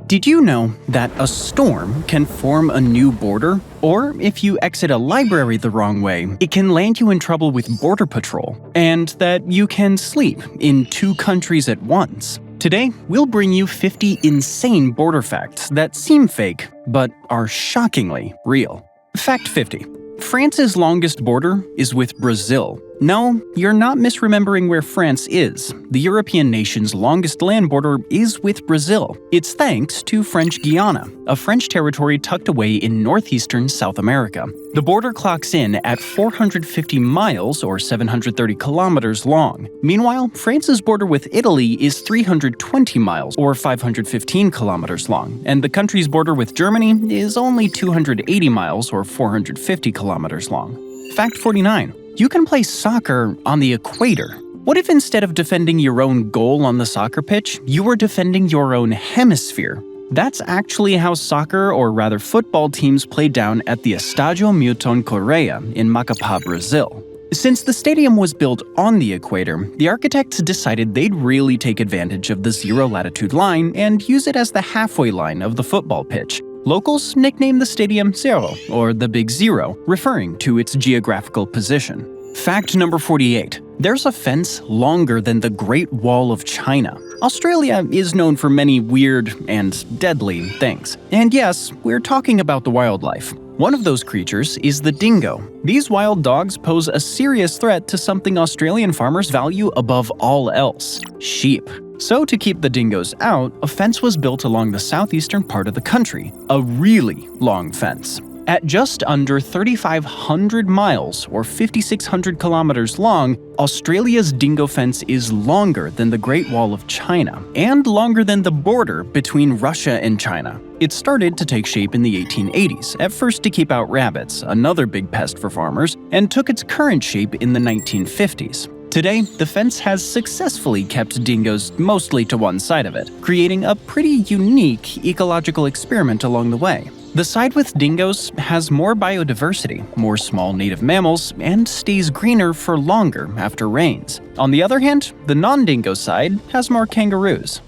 Did you know that a storm can form a new border? Or if you exit a library the wrong way, it can land you in trouble with Border Patrol, and that you can sleep in 2 countries at once. Today, we'll bring you 50 insane border facts that seem fake, but are shockingly real. Fact 50. France's longest border is with Brazil. No, you're not misremembering where France is. The European nation's longest land border is with Brazil. It's thanks to French Guiana, a French territory tucked away in northeastern South America. The border clocks in at 450 miles or 730 kilometers long. Meanwhile, France's border with Italy is 320 miles or 515 kilometers long, and the country's border with Germany is only 280 miles or 450 kilometers long. Fact 49. You can play soccer on the equator. What if instead of defending your own goal on the soccer pitch, you were defending your own hemisphere? That's actually how soccer, or rather football teams play down at the Estádio Milton Correa in Macapá, Brazil. Since the stadium was built on the equator, the architects decided they'd really take advantage of the zero-latitude line and use it as the halfway line of the football pitch. Locals nicknamed the stadium Zero, or the Big Zero, referring to its geographical position. Fact number 48. There's a fence longer than the Great Wall of China. Australia is known for many weird and deadly things. And yes, we're talking about the wildlife. One of those creatures is the dingo. These wild dogs pose a serious threat to something Australian farmers value above all else: sheep. So to keep the dingoes out, a fence was built along the southeastern part of the country, a really long fence. At just under 3,500 miles or 5,600 kilometers long, Australia's dingo fence is longer than the Great Wall of China and longer than the border between Russia and China. It started to take shape in the 1880s, at first to keep out rabbits, another big pest for farmers, and took its current shape in the 1950s. Today, the fence has successfully kept dingoes mostly to one side of it, creating a pretty unique ecological experiment along the way. The side with dingoes has more biodiversity, more small native mammals, and stays greener for longer after rains. On the other hand, the non-dingo side has more kangaroos.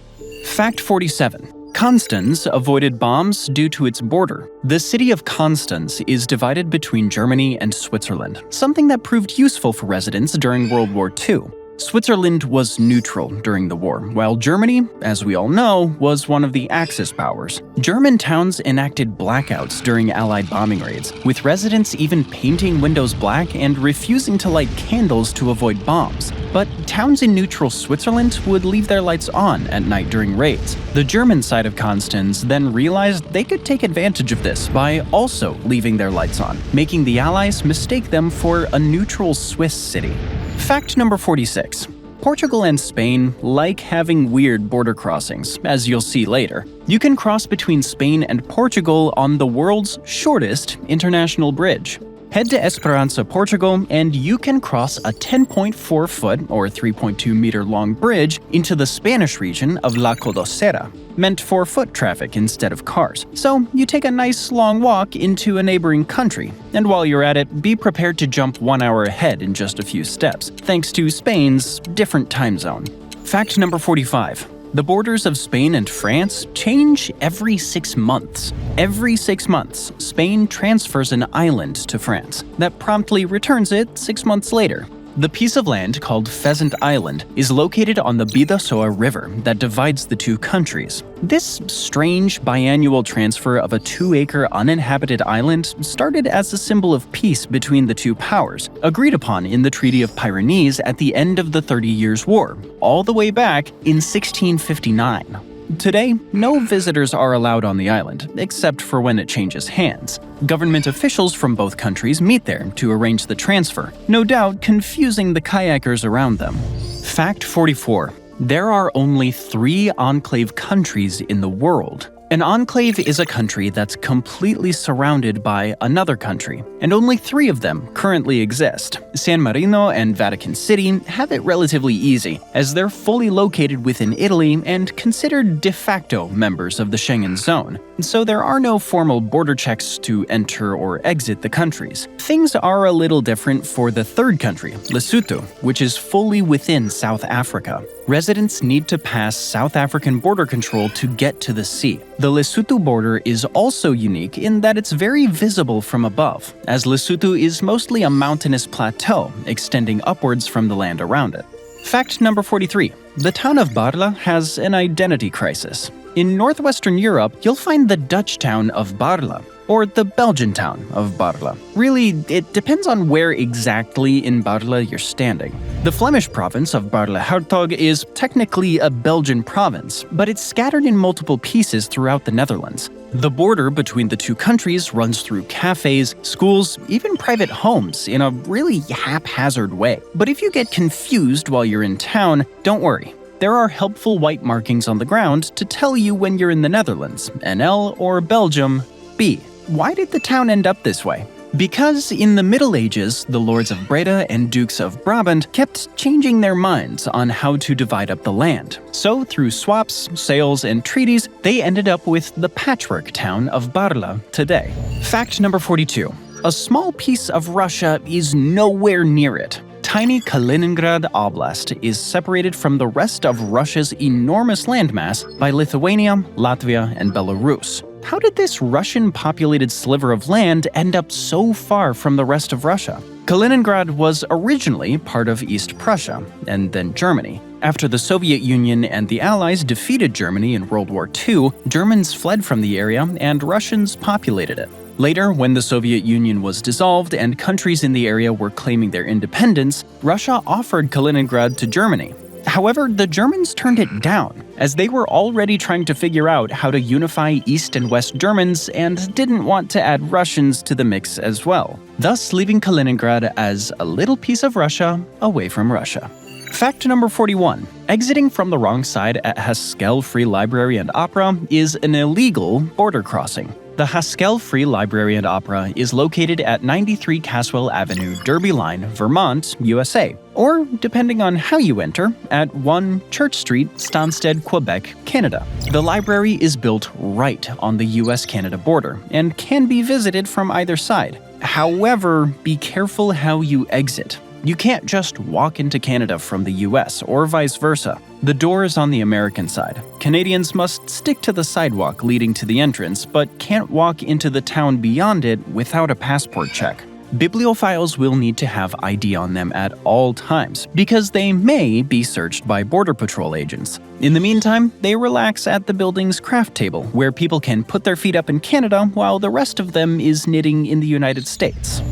Fact 47. Constance avoided bombs due to its border. The city of Constance is divided between Germany and Switzerland, something that proved useful for residents during World War II. Switzerland was neutral during the war, while Germany, as we all know, was one of the Axis powers. German towns enacted blackouts during Allied bombing raids, with residents even painting windows black and refusing to light candles to avoid bombs. But towns in neutral Switzerland would leave their lights on at night during raids. The German side of Constance then realized they could take advantage of this by also leaving their lights on, making the Allies mistake them for a neutral Swiss city. Fact number 46. Portugal and Spain like having weird border crossings, as you'll see later. You can cross between Spain and Portugal on the world's shortest international bridge. Head to Esperança, Portugal, and you can cross a 10.4-foot or 3.2-meter-long bridge into the Spanish region of La Codocera, meant for foot traffic instead of cars. So you take a nice long walk into a neighboring country, and while you're at it, be prepared to jump 1 hour ahead in just a few steps, thanks to Spain's different time zone. Fact number 45. The borders of Spain and France change every 6 months. Every 6 months, Spain transfers an island to France that promptly returns it 6 months later. The piece of land called Pheasant Island is located on the Bidasoa River that divides the 2 countries. This strange biannual transfer of a 2-acre uninhabited island started as a symbol of peace between the 2 powers, agreed upon in the Treaty of Pyrenees at the end of the 30 Years' War, all the way back in 1659. Today, no visitors are allowed on the island, except for when it changes hands. Government officials from both countries meet there to arrange the transfer, no doubt confusing the kayakers around them. Fact 44. There are only 3 enclave countries in the world. An enclave is a country that's completely surrounded by another country, and only 3 of them currently exist. San Marino and Vatican City have it relatively easy, as they're fully located within Italy and considered de facto members of the Schengen zone, so there are no formal border checks to enter or exit the countries. Things are a little different for the 3rd country, Lesotho, which is fully within South Africa. Residents need to pass South African border control to get to the sea. The Lesotho border is also unique in that it's very visible from above, as Lesotho is mostly a mountainous plateau extending upwards from the land around it. Fact number 43. The town of Barla has an identity crisis. In northwestern Europe, you'll find the Dutch town of Barla, or the Belgian town of Barla. Really, it depends on where exactly in Barla you're standing. The Flemish province of Barle-Hertog is technically a Belgian province, but it's scattered in multiple pieces throughout the Netherlands. The border between the two countries runs through cafes, schools, even private homes in a really haphazard way. But if you get confused while you're in town, don't worry. There are helpful white markings on the ground to tell you when you're in the Netherlands, NL, or Belgium, B. Why did the town end up this way? Because in the Middle Ages, the lords of Breda and dukes of Brabant kept changing their minds on how to divide up the land. So through swaps, sales, and treaties, they ended up with the patchwork town of Barla today. Fact number 42. A small piece of Russia is nowhere near it. Tiny Kaliningrad Oblast is separated from the rest of Russia's enormous landmass by Lithuania, Latvia, and Belarus. How did this Russian-populated sliver of land end up so far from the rest of Russia? Kaliningrad was originally part of East Prussia, and then Germany. After the Soviet Union and the Allies defeated Germany in World War II, Germans fled from the area and Russians populated it. Later, when the Soviet Union was dissolved and countries in the area were claiming their independence, Russia offered Kaliningrad to Germany. However, the Germans turned it down, as they were already trying to figure out how to unify East and West Germans and didn't want to add Russians to the mix as well, thus leaving Kaliningrad as a little piece of Russia away from Russia. Fact number 41. Exiting from the wrong side at Haskell Free Library and Opera is an illegal border crossing. The Haskell Free Library and Opera is located at 93 Caswell Avenue, Derby Line, Vermont, USA, or, depending on how you enter, at 1 Church Street, Stansted, Quebec, Canada. The library is built right on the US-Canada border and can be visited from either side. However, be careful how you exit. You can't just walk into Canada from the US or vice versa. The door is on the American side. Canadians must stick to the sidewalk leading to the entrance, but can't walk into the town beyond it without a passport check. Bibliophiles will need to have ID on them at all times, because they may be searched by Border Patrol agents. In the meantime, they relax at the building's craft table, where people can put their feet up in Canada while the rest of them is knitting in the United States.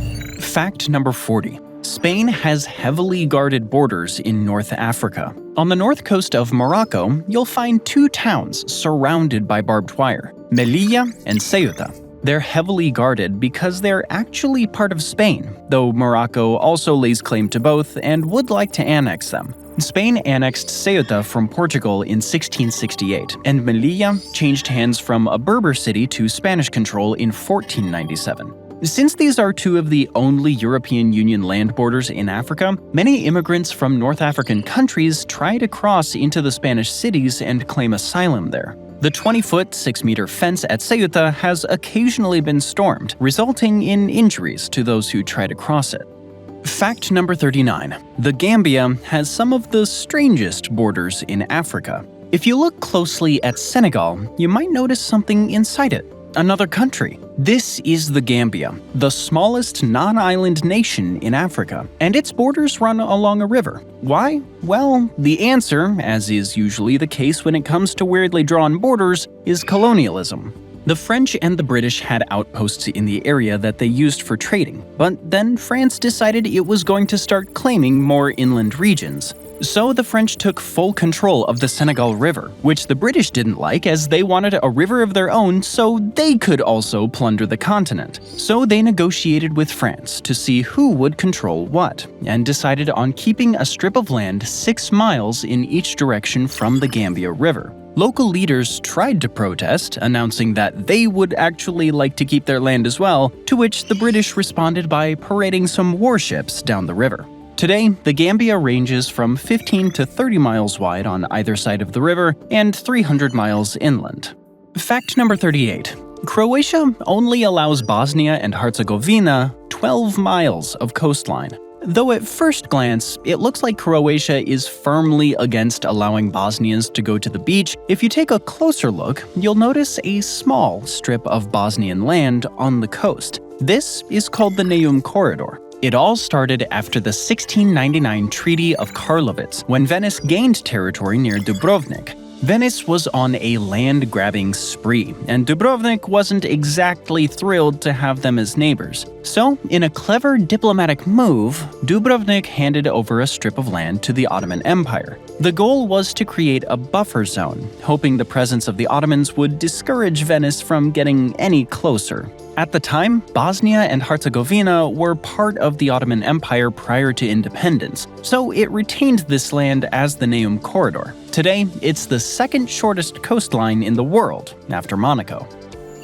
Fact number 40. Spain has heavily guarded borders in North Africa. On the north coast of Morocco, you'll find two towns surrounded by barbed wire, Melilla and Ceuta. They're heavily guarded because they're actually part of Spain, though Morocco also lays claim to both and would like to annex them. Spain annexed Ceuta from Portugal in 1668, and Melilla changed hands from a Berber city to Spanish control in 1497. Since these are two of the only European Union land borders in Africa, many immigrants from North African countries try to cross into the Spanish cities and claim asylum there. The 20-foot, 6-meter fence at Ceuta has occasionally been stormed, resulting in injuries to those who try to cross it. Fact number 39. The Gambia has some of the strangest borders in Africa. If you look closely at Senegal, you might notice something inside it. Another country. This is the Gambia, the smallest non-island nation in Africa, and its borders run along a river. Why? Well, the answer, as is usually the case when it comes to weirdly drawn borders, is colonialism. The French and the British had outposts in the area that they used for trading, but then France decided it was going to start claiming more inland regions. So the French took full control of the Senegal River, which the British didn't like as they wanted a river of their own so they could also plunder the continent. So they negotiated with France to see who would control what, and decided on keeping a strip of land 6 miles in each direction from the Gambia River. Local leaders tried to protest, announcing that they would actually like to keep their land as well, to which the British responded by parading some warships down the river. Today, the Gambia ranges from 15 to 30 miles wide on either side of the river and 300 miles inland. Fact number 38. Croatia only allows Bosnia and Herzegovina 12 miles of coastline. Though at first glance, it looks like Croatia is firmly against allowing Bosnians to go to the beach, if you take a closer look, you'll notice a small strip of Bosnian land on the coast. This is called the Neum Corridor. It all started after the 1699 Treaty of Karlovac, when Venice gained territory near Dubrovnik. Venice was on a land-grabbing spree, and Dubrovnik wasn't exactly thrilled to have them as neighbors. So, in a clever diplomatic move, Dubrovnik handed over a strip of land to the Ottoman Empire. The goal was to create a buffer zone, hoping the presence of the Ottomans would discourage Venice from getting any closer. At the time, Bosnia and Herzegovina were part of the Ottoman Empire prior to independence, so it retained this land as the Neum Corridor. Today, it's the second shortest coastline in the world, after Monaco.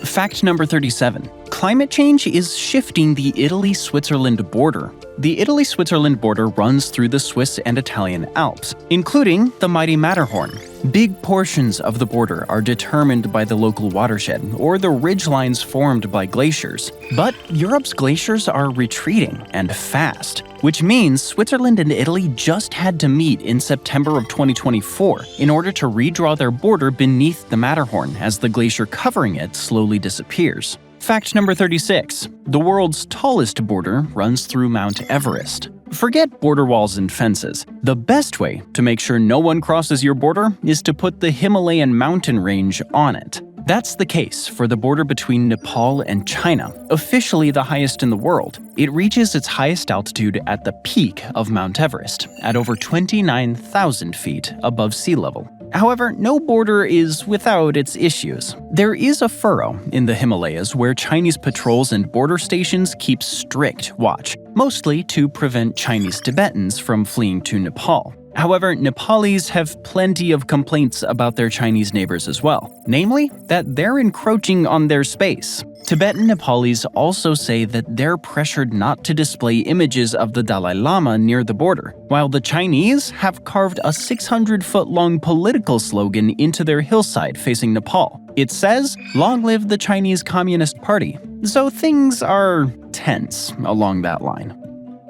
Fact number 37. Climate change is shifting the Italy-Switzerland border. The Italy-Switzerland border runs through the Swiss and Italian Alps, including the mighty Matterhorn. Big portions of the border are determined by the local watershed or the ridgelines formed by glaciers. But Europe's glaciers are retreating, and fast, which means Switzerland and Italy just had to meet in September of 2024 in order to redraw their border beneath the Matterhorn as the glacier covering it slowly disappears. Fact number 36. The world's tallest border runs through Mount Everest. Forget border walls and fences. The best way to make sure no one crosses your border is to put the Himalayan mountain range on it. That's the case for the border between Nepal and China, officially the highest in the world. It reaches its highest altitude at the peak of Mount Everest, at over 29,000 feet above sea level. However, no border is without its issues. There is a furrow in the Himalayas where Chinese patrols and border stations keep strict watch, mostly to prevent Chinese Tibetans from fleeing to Nepal. However, Nepalis have plenty of complaints about their Chinese neighbors as well, namely that they're encroaching on their space. Tibetan Nepalis also say that they're pressured not to display images of the Dalai Lama near the border, while the Chinese have carved a 600-foot-long political slogan into their hillside facing Nepal. It says, "Long live the Chinese Communist Party." So things are tense along that line.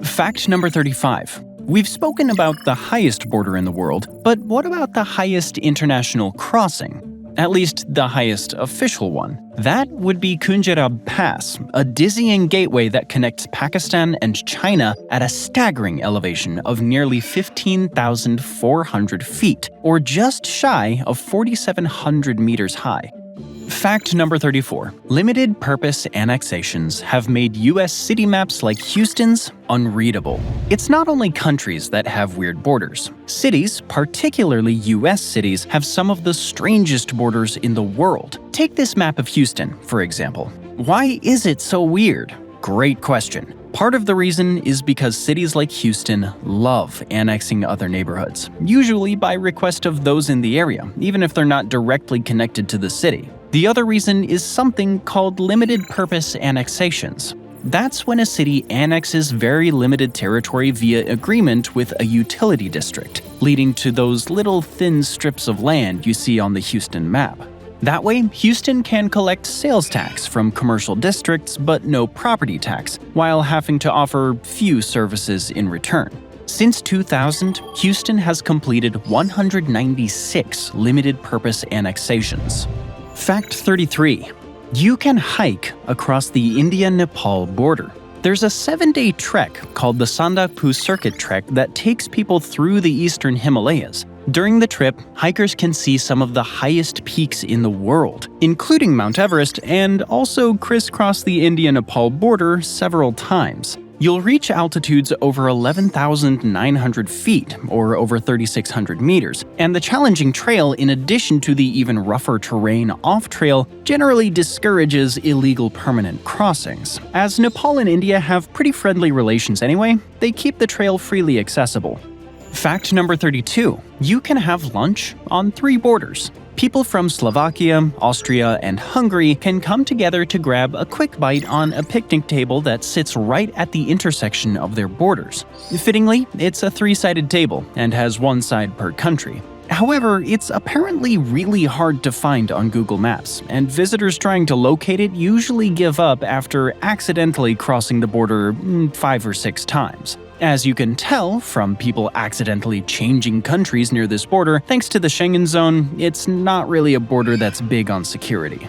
Fact number 35. We've spoken about the highest border in the world, but what about the highest international crossing? At least the highest official one. That would be Khunjerab Pass, a dizzying gateway that connects Pakistan and China at a staggering elevation of nearly 15,400 feet, or just shy of 4,700 meters high. Fact number 34. Limited purpose annexations have made US city maps like Houston's unreadable. It's not only countries that have weird borders. Cities, particularly US cities, have some of the strangest borders in the world. Take this map of Houston, for example. Why is it so weird? Great question. Part of the reason is because cities like Houston love annexing other neighborhoods, usually by request of those in the area, even if they're not directly connected to the city. The other reason is something called limited purpose annexations. That's when a city annexes very limited territory via agreement with a utility district, leading to those little thin strips of land you see on the Houston map. That way, Houston can collect sales tax from commercial districts but no property tax, while having to offer few services in return. Since 2000, Houston has completed 196 limited purpose annexations. Fact 33. You can hike across the India-Nepal border. There's a 7-day trek called the Sandakpur Circuit Trek that takes people through the eastern Himalayas. During the trip, hikers can see some of the highest peaks in the world, including Mount Everest, and also crisscross the India-Nepal border several times. You'll reach altitudes over 11,900 feet, or over 3,600 meters, and the challenging trail, in addition to the even rougher terrain off-trail, generally discourages illegal permanent crossings. As Nepal and India have pretty friendly relations anyway, they keep the trail freely accessible. Fact number 32. You can have lunch on 3 borders. People from Slovakia, Austria, and Hungary can come together to grab a quick bite on a picnic table that sits right at the intersection of their borders. Fittingly, it's a 3-sided table and has 1 side per country. However, it's apparently really hard to find on Google Maps, and visitors trying to locate it usually give up after accidentally crossing the border 5 or 6 times. As you can tell from people accidentally changing countries near this border, thanks to the Schengen zone, it's not really a border that's big on security.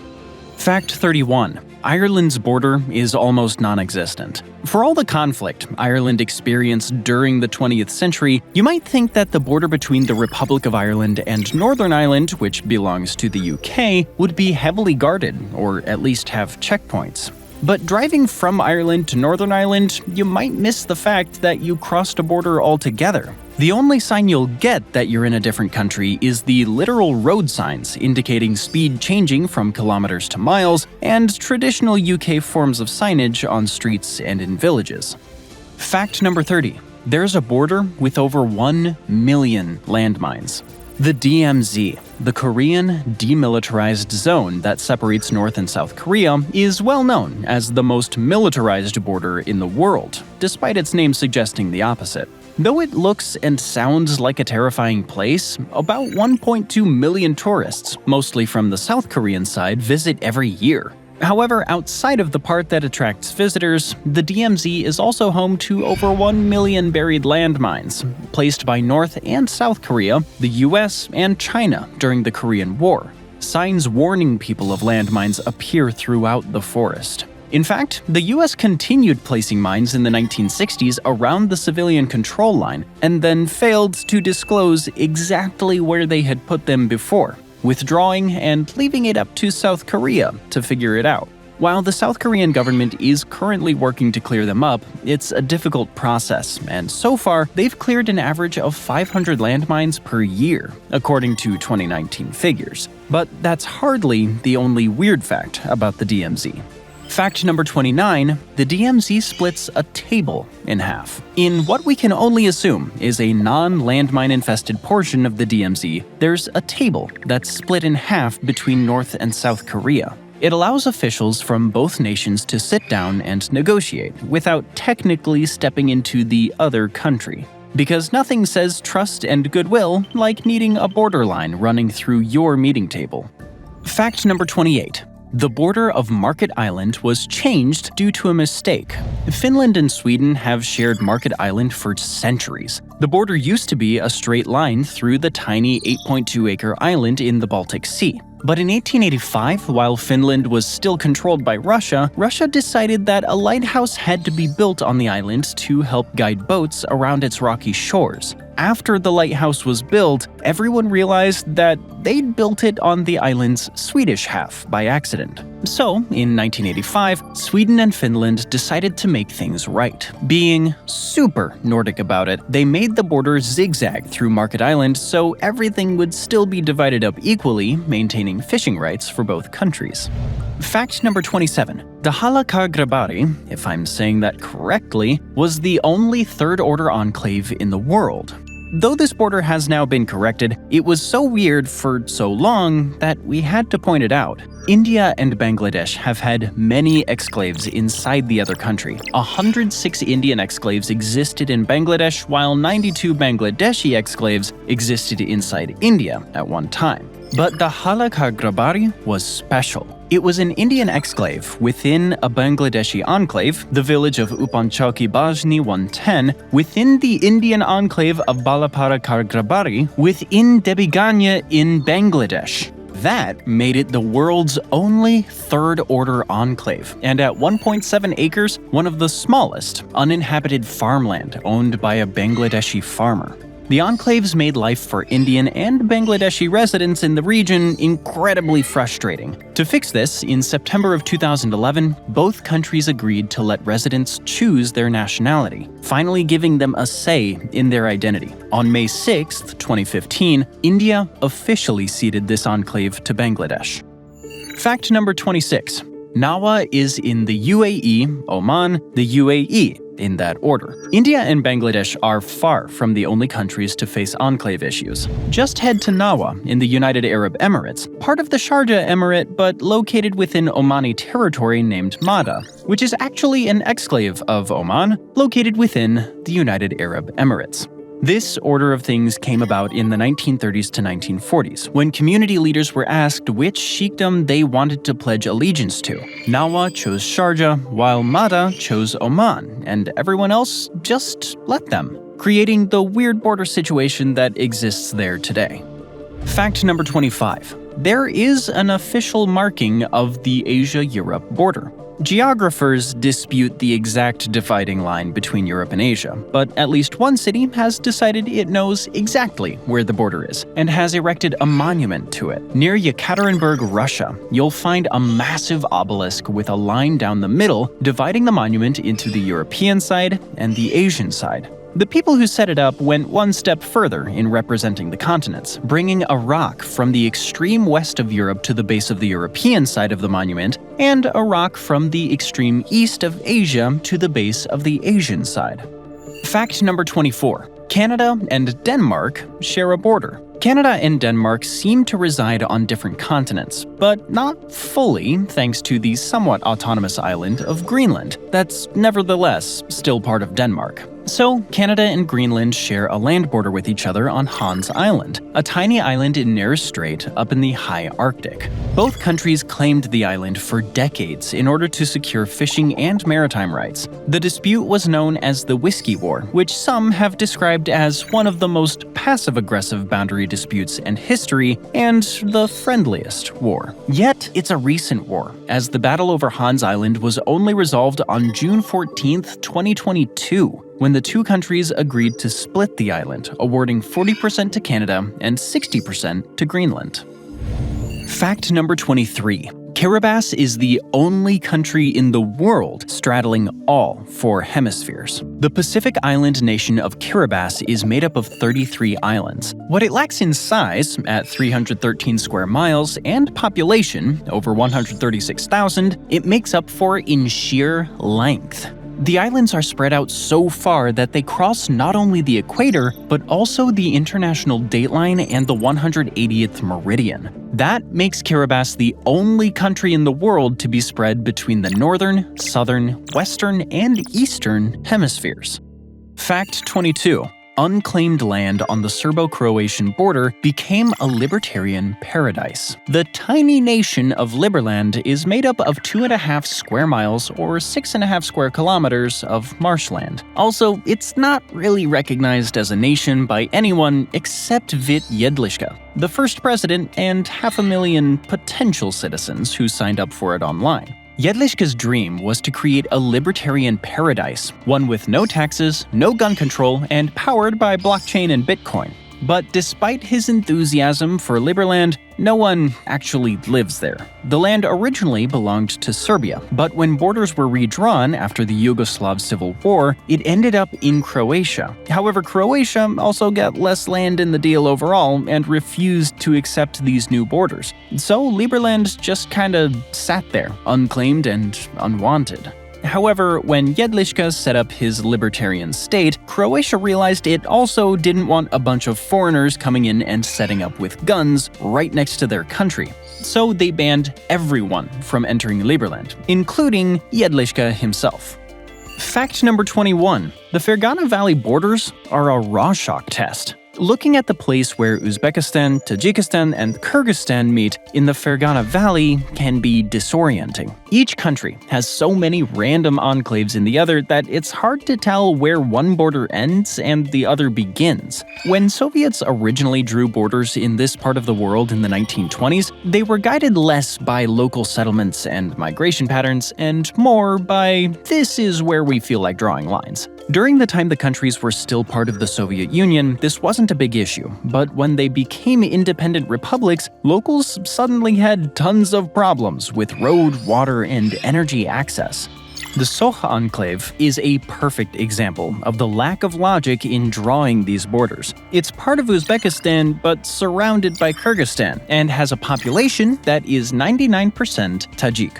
Fact 31. Ireland's border is almost non-existent. For all the conflict Ireland experienced during the 20th century, you might think that the border between the Republic of Ireland and Northern Ireland, which belongs to the UK, would be heavily guarded, or at least have checkpoints. But driving from Ireland to Northern Ireland, you might miss the fact that you crossed a border altogether. The only sign you'll get that you're in a different country is the literal road signs indicating speed changing from kilometers to miles, and traditional UK forms of signage on streets and in villages. Fact number 30. There's a border with over 1 million landmines. The DMZ, the Korean Demilitarized Zone that separates North and South Korea, is well known as the most militarized border in the world, despite its name suggesting the opposite. Though it looks and sounds like a terrifying place, about 1.2 million tourists, mostly from the South Korean side, visit every year. However, outside of the part that attracts visitors, the DMZ is also home to over 1 million buried landmines, placed by North and South Korea, the US, and China during the Korean War. Signs warning people of landmines appear throughout the forest. In fact, the US continued placing mines in the 1960s around the civilian control line, and then failed to disclose exactly where they had put them before, withdrawing and leaving it up to South Korea to figure it out. While the South Korean government is currently working to clear them up, it's a difficult process, and so far, they've cleared an average of 500 landmines per year, according to 2019 figures. But that's hardly the only weird fact about the DMZ. Fact number 29, the DMZ splits a table in half. In what we can only assume is a non-landmine infested portion of the DMZ, there's a table that's split in half between North and South Korea. It allows officials from both nations to sit down and negotiate without technically stepping into the other country. Because nothing says trust and goodwill like needing a borderline running through your meeting table. Fact number 28. The border of Market Island was changed due to a mistake. Finland and Sweden have shared Market Island for centuries. The border used to be a straight line through the tiny 8.2-acre island in the Baltic Sea. But in 1885, while Finland was still controlled by Russia, Russia decided that a lighthouse had to be built on the island to help guide boats around its rocky shores. After the lighthouse was built, everyone realized that they'd built it on the island's Swedish half by accident. So, in 1985, Sweden and Finland decided to make things right. Being super Nordic about it, they made the border zigzag through Market Island so everything would still be divided up equally, maintaining fishing rights for both countries. Fact number 27. The Hallakargrabari, if I'm saying that correctly, was the only third-order enclave in the world. Though this border has now been corrected, it was so weird for so long that we had to point it out. India and Bangladesh have had many exclaves inside the other country. 106 Indian exclaves existed in Bangladesh, while 92 Bangladeshi exclaves existed inside India at one time. But the Hallakargrabari was special. It was an Indian exclave within a Bangladeshi enclave, the village of Upanchauki Bajni 110, within the Indian enclave of Balapara Kargrabari, within Debiganya in Bangladesh. That made it the world's only third-order enclave, and at 1.7 acres, one of the smallest uninhabited farmland owned by a Bangladeshi farmer. The enclaves made life for Indian and Bangladeshi residents in the region incredibly frustrating. To fix this, in September of 2011, both countries agreed to let residents choose their nationality, finally giving them a say in their identity. On May 6, 2015, India officially ceded this enclave to Bangladesh. Fact number 26. Nawa is in the UAE, Oman, the UAE, in that order. India and Bangladesh are far from the only countries to face enclave issues. Just head to Nawa in the United Arab Emirates, part of the Sharjah Emirate but located within Omani territory named Mada, which is actually an exclave of Oman, located within the United Arab Emirates. This order of things came about in the 1930s to 1940s, when community leaders were asked which sheikhdom they wanted to pledge allegiance to. Nawa chose Sharjah, while Mada chose Oman, and everyone else just let them, creating the weird border situation that exists there today. Fact number 25. There is an official marking of the Asia-Europe border. Geographers dispute the exact dividing line between Europe and Asia, but at least one city has decided it knows exactly where the border is and has erected a monument to it. Near Yekaterinburg, Russia, you'll find a massive obelisk with a line down the middle dividing the monument into the European side and the Asian side. The people who set it up went one step further in representing the continents, bringing a rock from the extreme west of Europe to the base of the European side of the monument, and a rock from the extreme east of Asia to the base of the Asian side. Fact number 24. Canada and Denmark share a border. Canada and Denmark seem to reside on different continents, but not fully thanks to the somewhat autonomous island of Greenland, that's nevertheless still part of Denmark. So, Canada and Greenland share a land border with each other on Hans Island, a tiny island in Nares Strait up in the high Arctic. Both countries claimed the island for decades in order to secure fishing and maritime rights. The dispute was known as the Whiskey War, which some have described as one of the most passive-aggressive boundary disputes in history and the friendliest war. Yet, it's a recent war, as the battle over Hans Island was only resolved on June 14, 2022. When the two countries agreed to split the island, awarding 40% to Canada and 60% to Greenland. Fact number 23. Kiribati is the only country in the world straddling all four hemispheres. The Pacific island nation of Kiribati is made up of 33 islands. What it lacks in size, at 313 square miles, and population, over 136,000, it makes up for in sheer length. The islands are spread out so far that they cross not only the equator, but also the international dateline and the 180th meridian. That makes Kiribati the only country in the world to be spread between the northern, southern, western, and eastern hemispheres. Fact 22. Unclaimed land on the Serbo-Croatian border became a libertarian paradise. The tiny nation of Liberland is made up of 2.5 square miles or 6.5 square kilometers of marshland. Also, it's not really recognized as a nation by anyone except Vit Jedlička, the first president and 500,000 potential citizens who signed up for it online. Jedlička's dream was to create a libertarian paradise, one with no taxes, no gun control, and powered by blockchain and Bitcoin. But despite his enthusiasm for Liberland, no one actually lives there. The land originally belonged to Serbia, but when borders were redrawn after the Yugoslav Civil War, it ended up in Croatia. However, Croatia also got less land in the deal overall and refused to accept these new borders. So Liberland just kinda sat there, unclaimed and unwanted. However, when Jedlička set up his libertarian state, Croatia realized it also didn't want a bunch of foreigners coming in and setting up with guns right next to their country. So they banned everyone from entering Liberland, including Jedlička himself. Fact number 21. The Fergana Valley borders are a Rorschach test. Looking at the place where Uzbekistan, Tajikistan, and Kyrgyzstan meet in the Fergana Valley can be disorienting. Each country has so many random enclaves in the other that it's hard to tell where one border ends and the other begins. When Soviets originally drew borders in this part of the world in the 1920s, they were guided less by local settlements and migration patterns and more by, this is where we feel like drawing lines. During the time the countries were still part of the Soviet Union, this wasn't a big issue, but when they became independent republics, locals suddenly had tons of problems with road, water, and energy access. The Socha enclave is a perfect example of the lack of logic in drawing these borders. It's part of Uzbekistan, but surrounded by Kyrgyzstan, and has a population that is 99% Tajik.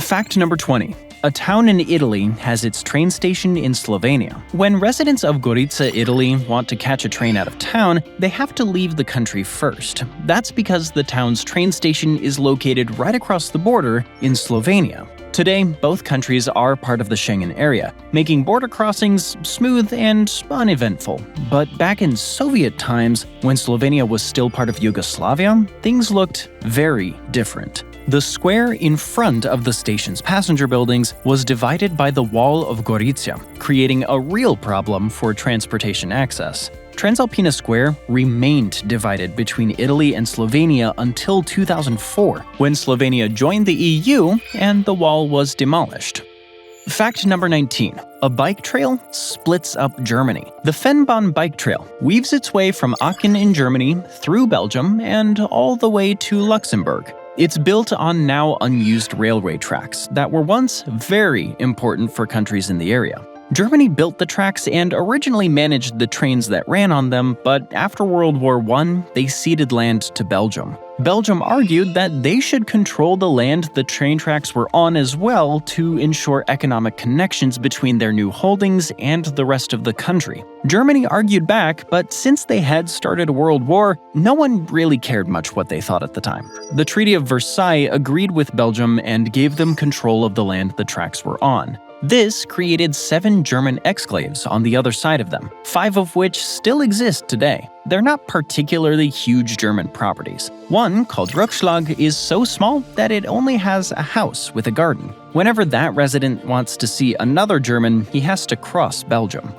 Fact number 20. A town in Italy has its train station in Slovenia. When residents of Gorica, Italy want to catch a train out of town, they have to leave the country first. That's because the town's train station is located right across the border in Slovenia. Today, both countries are part of the Schengen area, making border crossings smooth and uneventful. But back in Soviet times, when Slovenia was still part of Yugoslavia, things looked very different. The square in front of the station's passenger buildings was divided by the Wall of Gorizia, creating a real problem for transportation access. Transalpina Square remained divided between Italy and Slovenia until 2004, when Slovenia joined the EU and the wall was demolished. Fact number 19. A bike trail splits up Germany. The Fennbahn bike trail weaves its way from Aachen in Germany through Belgium and all the way to Luxembourg. It's built on now unused railway tracks that were once very important for countries in the area. Germany built the tracks and originally managed the trains that ran on them, but after World War I, they ceded land to Belgium. Belgium argued that they should control the land the train tracks were on as well to ensure economic connections between their new holdings and the rest of the country. Germany argued back, but since they had started a world war, no one really cared much what they thought at the time. The Treaty of Versailles agreed with Belgium and gave them control of the land the tracks were on. This created 7 German exclaves on the other side of them, 5 of which still exist today. They're not particularly huge German properties. One, called Rückschlag, is so small that it only has a house with a garden. Whenever that resident wants to see another German, he has to cross Belgium.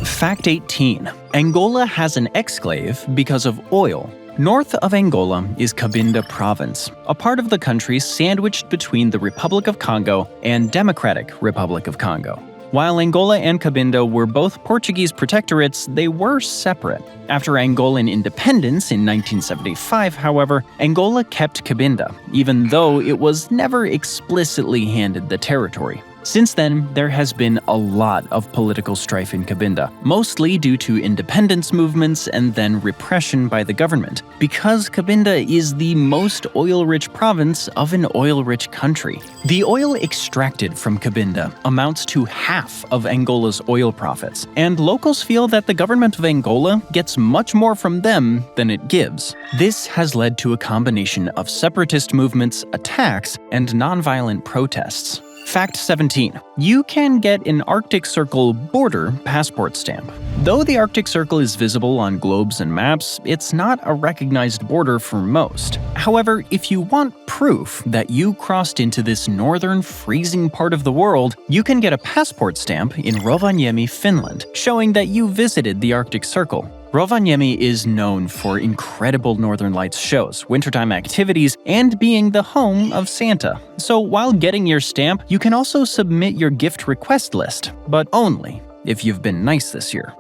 Fact 18. Angola has an exclave because of oil. North of Angola is Cabinda Province, a part of the country sandwiched between the Republic of Congo and Democratic Republic of Congo. While Angola and Cabinda were both Portuguese protectorates, they were separate. After Angolan independence in 1975, however, Angola kept Cabinda, even though it was never explicitly handed the territory. Since then, there has been a lot of political strife in Cabinda, mostly due to independence movements and then repression by the government, because Cabinda is the most oil-rich province of an oil-rich country. The oil extracted from Cabinda amounts to half of Angola's oil profits, and locals feel that the government of Angola gets much more from them than it gives. This has led to a combination of separatist movements, attacks, and nonviolent protests. Fact 17. You can get an Arctic Circle border passport stamp. Though the Arctic Circle is visible on globes and maps, it's not a recognized border for most. However, if you want proof that you crossed into this northern, freezing part of the world, you can get a passport stamp in Rovaniemi, Finland, showing that you visited the Arctic Circle. Rovaniemi is known for incredible Northern Lights shows, wintertime activities, and being the home of Santa. So while getting your stamp, you can also submit your gift request list, but only if you've been nice this year.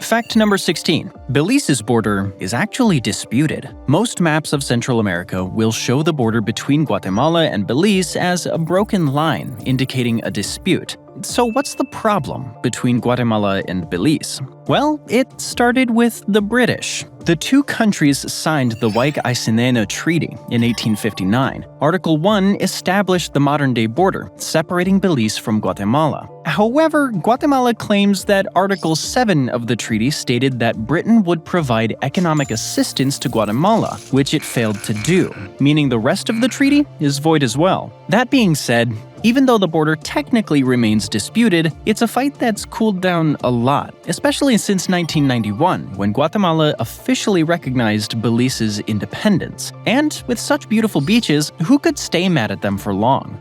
Fact number 16. Belize's border is actually disputed. Most maps of Central America will show the border between Guatemala and Belize as a broken line, indicating a dispute. So what's the problem between Guatemala and Belize? Well, it started with the British. The two countries signed the Wai'anae Treaty in 1859. Article 1 established the modern-day border, separating Belize from Guatemala. However, Guatemala claims that Article 7 of the treaty stated that Britain would provide economic assistance to Guatemala, which it failed to do, meaning the rest of the treaty is void as well. That being said, even though the border technically remains disputed, it's a fight that's cooled down a lot, especially since 1991, when Guatemala officially recognized Belize's independence. And with such beautiful beaches, who could stay mad at them for long?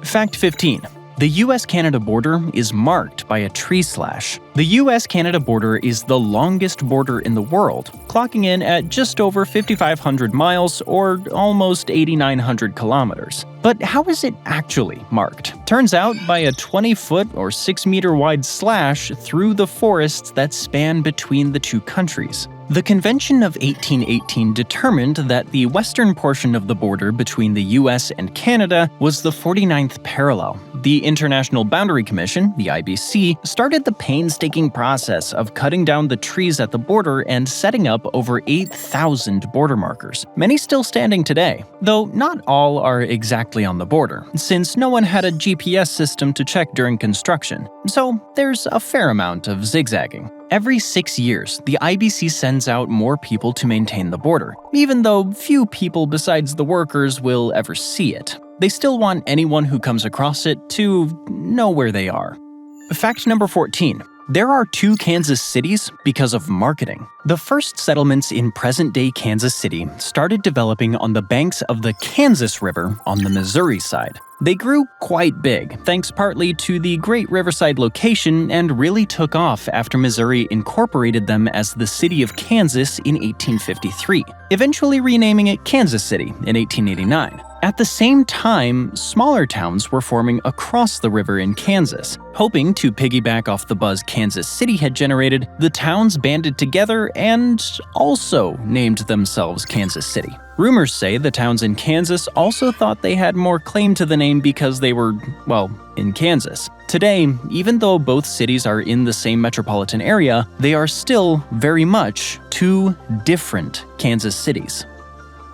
Fact 15. The US-Canada border is marked by a tree slash. The US-Canada border is the longest border in the world, clocking in at just over 5,500 miles or almost 8,900 kilometers. But how is it actually marked? Turns out by a 20-foot or 6-meter wide slash through the forests that span between the two countries. The Convention of 1818 determined that the western portion of the border between the US and Canada was the 49th parallel. The International Boundary Commission, the IBC, started the painstaking process of cutting down the trees at the border and setting up over 8,000 border markers, many still standing today, though not all are exactly on the border, since no one had a GPS system to check during construction, so there's a fair amount of zigzagging. Every 6 years, the IBC sends out more people to maintain the border, even though few people besides the workers will ever see it. They still want anyone who comes across it to know where they are. Fact number 14. There are 2 Kansas cities because of marketing. The first settlements in present-day Kansas City started developing on the banks of the Kansas River on the Missouri side. They grew quite big, thanks partly to the great riverside location, and really took off after Missouri incorporated them as the city of Kansas in 1853, eventually renaming it Kansas City in 1889. At the same time, smaller towns were forming across the river in Kansas. Hoping to piggyback off the buzz Kansas City had generated, the towns banded together and also named themselves Kansas City. Rumors say the towns in Kansas also thought they had more claim to the name because they were, well, in Kansas. Today, even though both cities are in the same metropolitan area, they are still very much 2 different Kansas cities.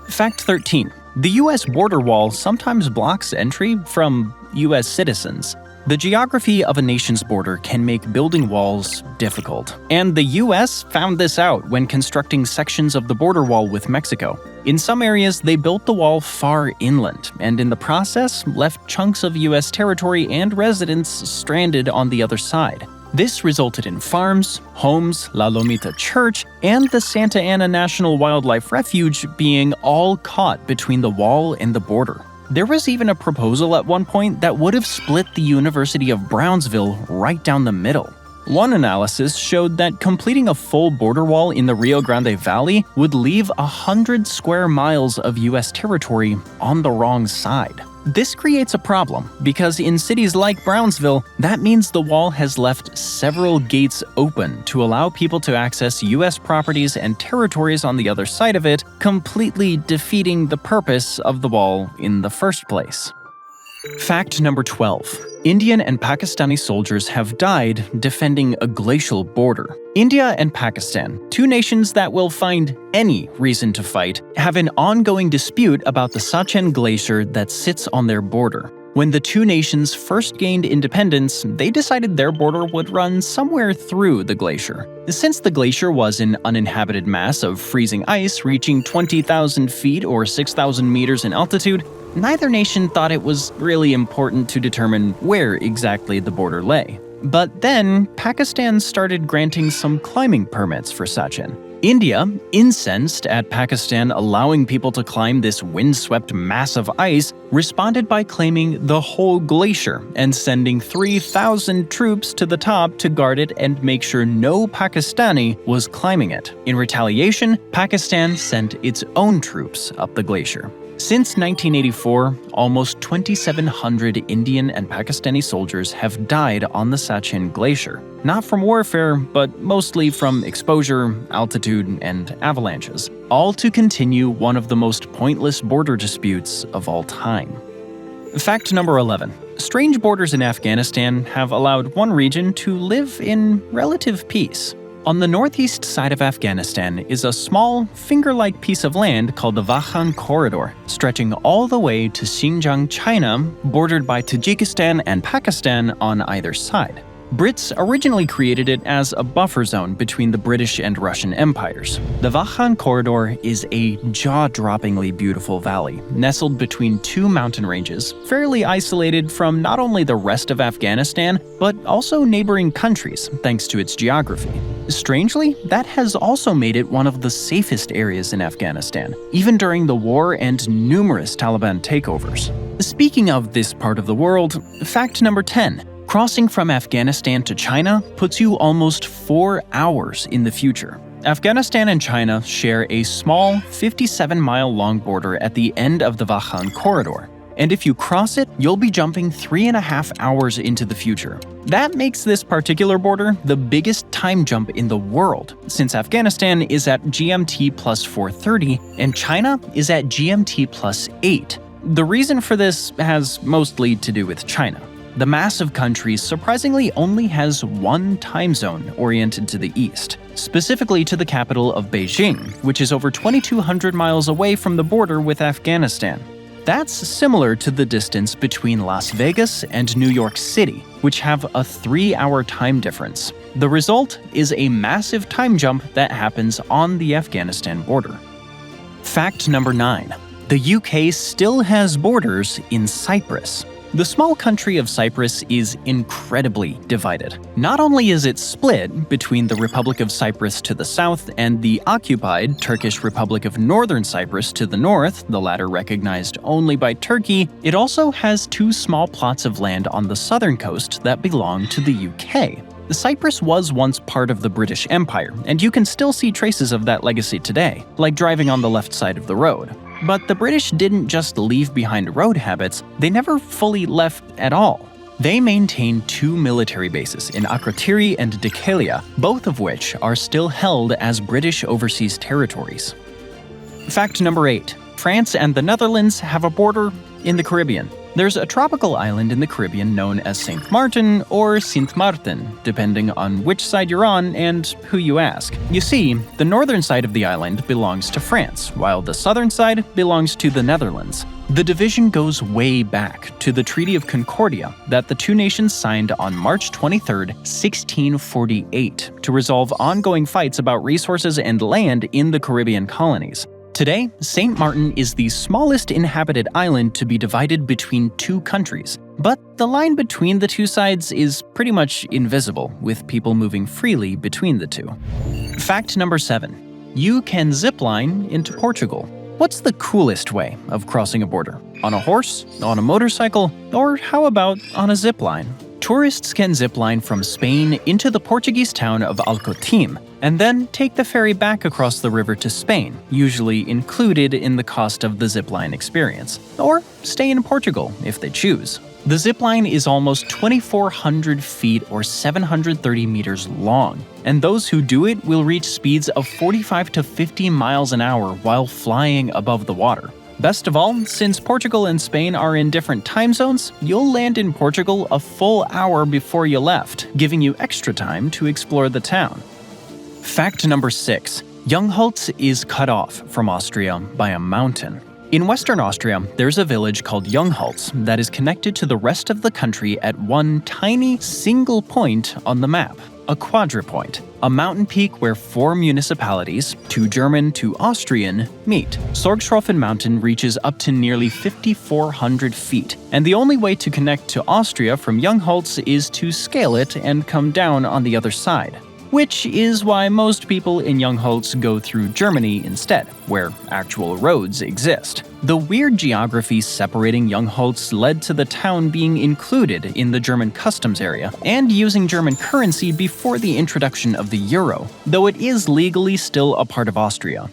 Fact 13. The U.S. border wall sometimes blocks entry from U.S. citizens. The geography of a nation's border can make building walls difficult, and the U.S. found this out when constructing sections of the border wall with Mexico. In some areas, they built the wall far inland, and in the process, left chunks of U.S. territory and residents stranded on the other side. This resulted in farms, homes, La Lomita Church, and the Santa Ana National Wildlife Refuge being all caught between the wall and the border. There was even a proposal at one point that would have split the University of Brownsville right down the middle. One analysis showed that completing a full border wall in the Rio Grande Valley would leave 100 square miles of U.S. territory on the wrong side. This creates a problem, because in cities like Brownsville, that means the wall has left several gates open to allow people to access U.S. properties and territories on the other side of it, completely defeating the purpose of the wall in the first place. Fact number 12. Indian and Pakistani soldiers have died defending a glacial border. India and Pakistan, 2 nations that will find any reason to fight, have an ongoing dispute about the Sachin Glacier that sits on their border. When the 2 nations first gained independence, they decided their border would run somewhere through the glacier. Since the glacier was an uninhabited mass of freezing ice reaching 20,000 feet or 6,000 meters in altitude, neither nation thought it was really important to determine where exactly the border lay. But then, Pakistan started granting some climbing permits for Sachin. India, incensed at Pakistan allowing people to climb this windswept mass of ice, responded by claiming the whole glacier and sending 3,000 troops to the top to guard it and make sure no Pakistani was climbing it. In retaliation, Pakistan sent its own troops up the glacier. Since 1984, almost 2,700 Indian and Pakistani soldiers have died on the Sachin Glacier. Not from warfare, but mostly from exposure, altitude, and avalanches. All to continue one of the most pointless border disputes of all time. Fact number 11. Strange borders in Afghanistan have allowed one region to live in relative peace. On the northeast side of Afghanistan is a small, finger-like piece of land called the Vakhan Corridor, stretching all the way to Xinjiang, China, bordered by Tajikistan and Pakistan on either side. Brits originally created it as a buffer zone between the British and Russian empires. The Vakhan Corridor is a jaw-droppingly beautiful valley, nestled between 2 mountain ranges, fairly isolated from not only the rest of Afghanistan, but also neighboring countries, thanks to its geography. Strangely, that has also made it one of the safest areas in Afghanistan, even during the war and numerous Taliban takeovers. Speaking of this part of the world, fact number 10. Crossing from Afghanistan to China puts you almost 4 hours in the future. Afghanistan and China share a small 57-mile-long border at the end of the Vakhan Corridor, and if you cross it, you'll be jumping 3.5 hours into the future. That makes this particular border the biggest time jump in the world, since Afghanistan is at GMT plus 430 and China is at GMT plus 8. The reason for this has mostly to do with China. The massive country surprisingly only has one time zone oriented to the east, specifically to the capital of Beijing, which is over 2,200 miles away from the border with Afghanistan. That's similar to the distance between Las Vegas and New York City, which have a 3-hour time difference. The result is a massive time jump that happens on the Afghanistan border. Fact number 9. The UK still has borders in Cyprus. The small country of Cyprus is incredibly divided. Not only is it split between the Republic of Cyprus to the south and the occupied Turkish Republic of Northern Cyprus to the north, the latter recognized only by Turkey, it also has two small plots of land on the southern coast that belong to the UK. Cyprus was once part of the British Empire, and you can still see traces of that legacy today, like driving on the left side of the road. But the British didn't just leave behind road habits, they never fully left at all. They maintain two military bases in Akrotiri and Dikelia, both of which are still held as British overseas territories. Fact number 8. France and the Netherlands have a border in the Caribbean. There's a tropical island in the Caribbean known as Saint Martin or Sint Maarten, depending on which side you're on and who you ask. You see, the northern side of the island belongs to France, while the southern side belongs to the Netherlands. The division goes way back to the Treaty of Concordia that the two nations signed on March 23, 1648, to resolve ongoing fights about resources and land in the Caribbean colonies. Today, Saint Martin is the smallest inhabited island to be divided between two countries, but the line between the two sides is pretty much invisible, with people moving freely between the two. Fact number 7. You can zipline into Portugal. What's the coolest way of crossing a border? On a horse, on a motorcycle, or how about on a zipline? Tourists can zipline from Spain into the Portuguese town of Alcotim, and then take the ferry back across the river to Spain, usually included in the cost of the zipline experience, or stay in Portugal if they choose. The zipline is almost 2,400 feet or 730 meters long, and those who do it will reach speeds of 45 to 50 miles an hour while flying above the water. Best of all, since Portugal and Spain are in different time zones, you'll land in Portugal a full hour before you left, giving you extra time to explore the town. Fact number 6. Jungholz is cut off from Austria by a mountain. In Western Austria, there's a village called Jungholz that is connected to the rest of the country at one tiny single point on the map, a quadripoint, a mountain peak where 4 municipalities, 2 German, 2 Austrian, meet. Sorgschroffen Mountain reaches up to nearly 5,400 feet, and the only way to connect to Austria from Jungholz is to scale it and come down on the other side. Which is why most people in Jungholz go through Germany instead, where actual roads exist. The weird geography separating Jungholz led to the town being included in the German customs area and using German currency before the introduction of the euro, though it is legally still a part of Austria.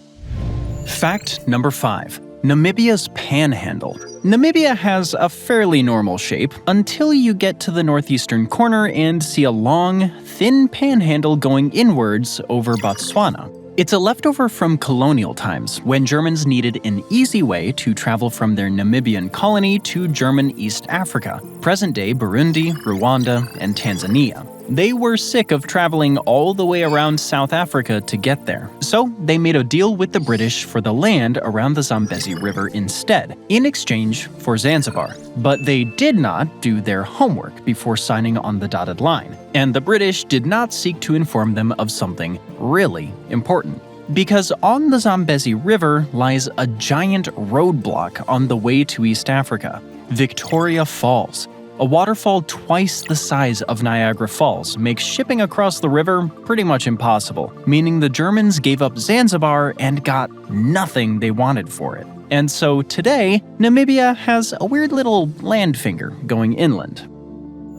Fact number 5. Namibia's Panhandle. Namibia has a fairly normal shape until you get to the northeastern corner and see a long, thin panhandle going inwards over Botswana. It's a leftover from colonial times, when Germans needed an easy way to travel from their Namibian colony to German East Africa, present-day Burundi, Rwanda, and Tanzania. They were sick of traveling all the way around South Africa to get there, so they made a deal with the British for the land around the Zambezi River instead, in exchange for Zanzibar. But they did not do their homework before signing on the dotted line, and the British did not seek to inform them of something really important. Because on the Zambezi River lies a giant roadblock on the way to East Africa, Victoria Falls. A waterfall twice the size of Niagara Falls makes shipping across the river pretty much impossible, meaning the Germans gave up Zanzibar and got nothing they wanted for it. And so today, Namibia has a weird little land finger going inland.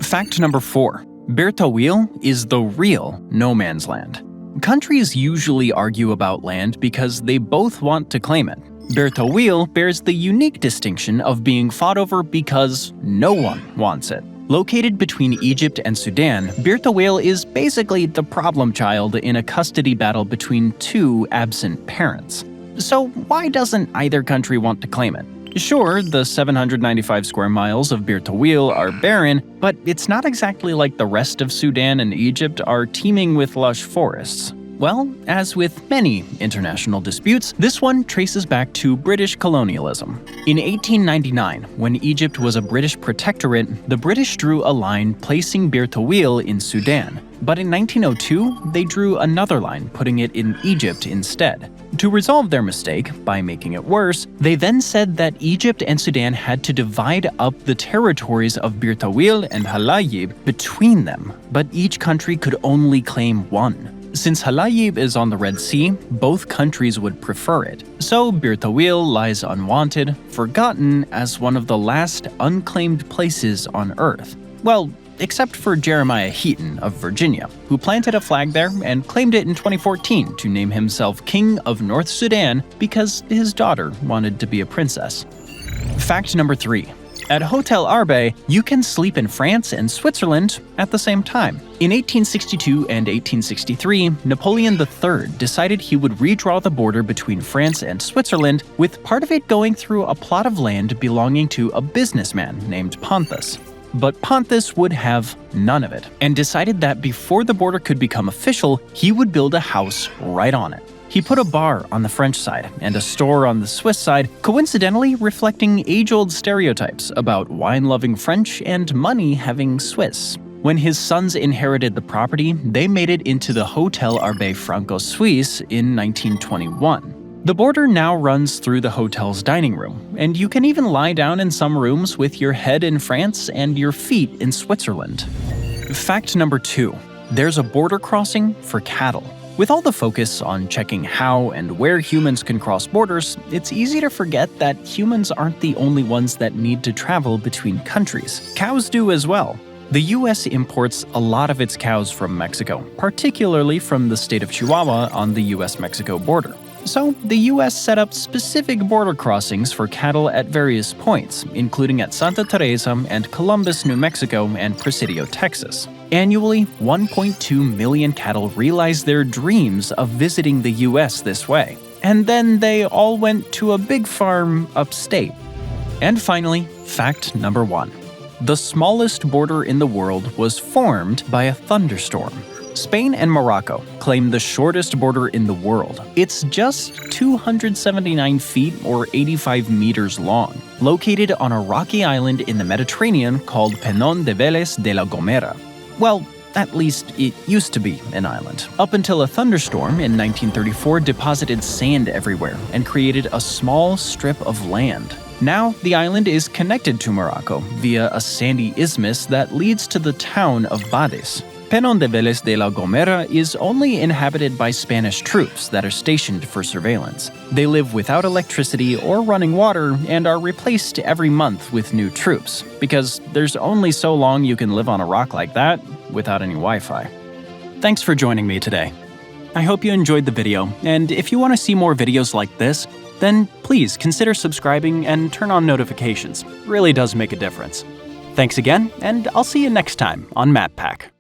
Fact number 4. Bertawil is the real no man's land. Countries usually argue about land because they both want to claim it. Bertawil bears the unique distinction of being fought over because no one wants it. Located between Egypt and Sudan, Bertawil is basically the problem child in a custody battle between 2 absent parents. So why doesn't either country want to claim it? Sure, the 795 square miles of Bertawil are barren, but it's not exactly like the rest of Sudan and Egypt are teeming with lush forests. Well, as with many international disputes, this one traces back to British colonialism. In 1899, when Egypt was a British protectorate, the British drew a line placing Bertawil in Sudan. But in 1902, they drew another line, putting it in Egypt instead. To resolve their mistake, by making it worse, they then said that Egypt and Sudan had to divide up the territories of Bir Tawil and Halayib between them, but each country could only claim one. Since Halayib is on the Red Sea, both countries would prefer it. So Bir Tawil lies unwanted, forgotten as one of the last unclaimed places on Earth. Well, except for Jeremiah Heaton of Virginia, who planted a flag there and claimed it in 2014 to name himself King of North Sudan because his daughter wanted to be a princess. Fact number 3. At Hotel Arbe, you can sleep in France and Switzerland at the same time. In 1862 and 1863, Napoleon III decided he would redraw the border between France and Switzerland, with part of it going through a plot of land belonging to a businessman named Ponthus. But Ponthus would have none of it, and decided that before the border could become official, he would build a house right on it. He put a bar on the French side and a store on the Swiss side, coincidentally reflecting age-old stereotypes about wine-loving French and money-having Swiss. When his sons inherited the property, they made it into the Hotel Arbe Franco-Suisse in 1921. The border now runs through the hotel's dining room, and you can even lie down in some rooms with your head in France and your feet in Switzerland. Fact number 2. There's a border crossing for cattle. With all the focus on checking how and where humans can cross borders, it's easy to forget that humans aren't the only ones that need to travel between countries. Cows do as well. The US imports a lot of its cows from Mexico, particularly from the state of Chihuahua on the US-Mexico border. So, the US set up specific border crossings for cattle at various points, including at Santa Teresa and Columbus, New Mexico, and Presidio, Texas. Annually, 1.2 million cattle realize their dreams of visiting the US this way. And then they all went to a big farm upstate. And finally, fact number 1. The smallest border in the world was formed by a thunderstorm. Spain and Morocco claim the shortest border in the world. It's just 279 feet or 85 meters long, located on a rocky island in the Mediterranean called Peñón de Vélez de la Gomera. Well, at least it used to be an island, up until a thunderstorm in 1934 deposited sand everywhere and created a small strip of land. Now, the island is connected to Morocco via a sandy isthmus that leads to the town of Badis. Peñón de Vélez de la Gomera is only inhabited by Spanish troops that are stationed for surveillance. They live without electricity or running water and are replaced every month with new troops, because there's only so long you can live on a rock like that without any Wi-Fi. Thanks for joining me today. I hope you enjoyed the video, and if you want to see more videos like this, then please consider subscribing and turn on notifications. It really does make a difference. Thanks again, and I'll see you next time on MapPack.